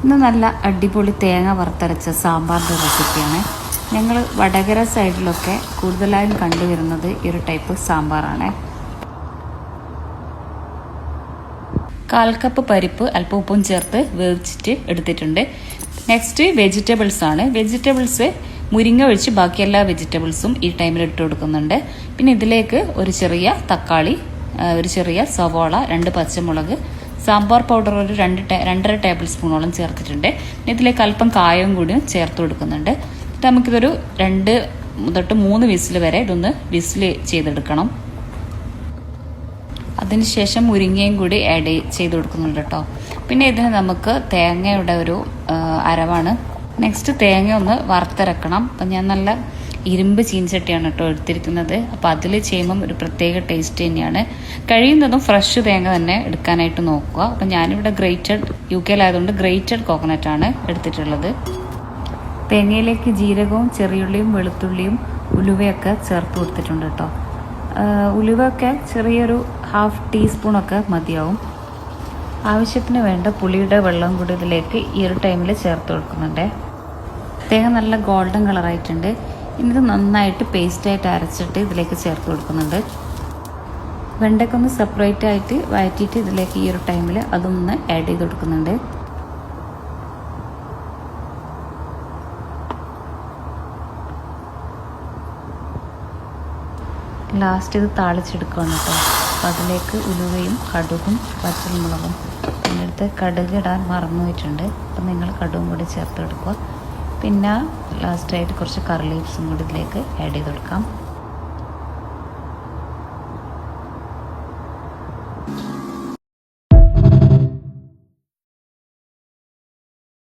ഇന്ന് നല്ല അടിപൊളി തേങ്ങ വറുത്തരച്ച സാമ്പാറിൻ്റെ റെസിപ്പിയാണ്. ഞങ്ങൾ വടകര സൈഡിലൊക്കെ കൂടുതലായും കണ്ടുവരുന്നത് ഈ ഒരു ടൈപ്പ് സാമ്പാറാണ്. 1/4 കപ്പ് പരിപ്പ് അല്പം ഉപ്പും ചേർത്ത് വേവിച്ചിട്ട് എടുത്തിട്ടുണ്ട്. നെക്സ്റ്റ് വെജിറ്റബിൾസ് ആണ്. വെജിറ്റബിൾസ് മുരിങ്ങ ഒഴിച്ച് ബാക്കി എല്ലാ വെജിറ്റബിൾസും ഈ ടൈമിൽ ഇട്ട് കൊടുക്കുന്നുണ്ട്. പിന്നെ ഇതിലേക്ക് ഒരു ചെറിയ തക്കാളി, ഒരു ചെറിയ സവോള, 2 പച്ചമുളക്, സാമ്പാർ പൗഡർ ഒരു 2.5 ടേബിൾ സ്പൂണോളം ചേർത്തിട്ടുണ്ട്. ഇതിലേക്ക് അല്പം കായവും കൂടിയും ചേർത്ത് കൊടുക്കുന്നുണ്ട്. എന്നിട്ട് നമുക്കിതൊരു 2 തൊട്ട് 3 വിസിൽ വരെ ഇതൊന്ന് വിസിൽ ചെയ്തെടുക്കണം. അതിനുശേഷം മുരിങ്ങയും കൂടി ആഡ് ചെയ്ത് കൊടുക്കുന്നുണ്ട് കേട്ടോ. പിന്നെ ഇതിന് നമുക്ക് തേങ്ങയുടെ ഒരു അരവാണ്. നെക്സ്റ്റ് തേങ്ങ ഒന്ന് വറുത്തിറക്കണം. അപ്പം ഞാൻ നല്ല ഇരുമ്പ് ചീൻചട്ടിയാണ് കേട്ടോ എടുത്തിരിക്കുന്നത്. അപ്പോൾ അതിൽ ചെയ്യുമ്പം ഒരു പ്രത്യേക ടേസ്റ്റ് തന്നെയാണ്. കഴിയുന്നതും ഫ്രഷ് തേങ്ങ തന്നെ എടുക്കാനായിട്ട് നോക്കുക. അപ്പം ഞാനിവിടെ UK ആയതുകൊണ്ട് ഗ്രേറ്റഡ് കോക്കനട്ടാണ് എടുത്തിട്ടുള്ളത്. തേങ്ങയിലേക്ക് ജീരകവും ചെറിയുള്ളിയും വെളുത്തുള്ളിയും ഉലുവയൊക്കെ ചേർത്ത് കൊടുത്തിട്ടുണ്ട് കേട്ടോ. ഉലുവയൊക്കെ ചെറിയൊരു 1/2 ടീസ്പൂണൊക്കെ മതിയാവും. ആവശ്യത്തിന് വേണ്ട പുളിയുടെ വെള്ളം കൂടി ഇതിലേക്ക് ഈ ഒരു ടൈമിൽ ചേർത്ത് കൊടുക്കുന്നുണ്ട്. തേങ്ങ നല്ല ഗോൾഡൻ കളറായിട്ടുണ്ട്. ഇനി ഇത് നന്നായിട്ട് പേസ്റ്റായിട്ട് അരച്ചിട്ട് ഇതിലേക്ക് ചേർത്ത് കൊടുക്കുന്നുണ്ട്. വെണ്ടയ്ക്ക ഒന്ന് സെപ്പറേറ്റ് ആയിട്ട് വഴറ്റിയിട്ട് ഇതിലേക്ക് ഈ ഒരു ടൈമിൽ അതൊന്ന് ആഡ് ചെയ്ത് കൊടുക്കുന്നുണ്ട്. ലാസ്റ്റ് ഇത് താളിച്ചെടുക്കുകയാണ് കേട്ടോ. അപ്പോൾ അതിലേക്ക് ഉലുവയും കടുകും പച്ചമുളകും, പിന്നെടുത്ത് കടുക് ഇടാൻ മറന്നു പോയിട്ടുണ്ട്. അപ്പം നിങ്ങൾ കടുകും കൂടി ചേർത്ത് കൊടുക്കുക. പിന്നെ ലാസ്റ്റായിട്ട് കുറച്ച് കറി ലീവ്സും കൂടി ഇതിലേക്ക് ആഡ് ചെയ്ത് കൊടുക്കാം.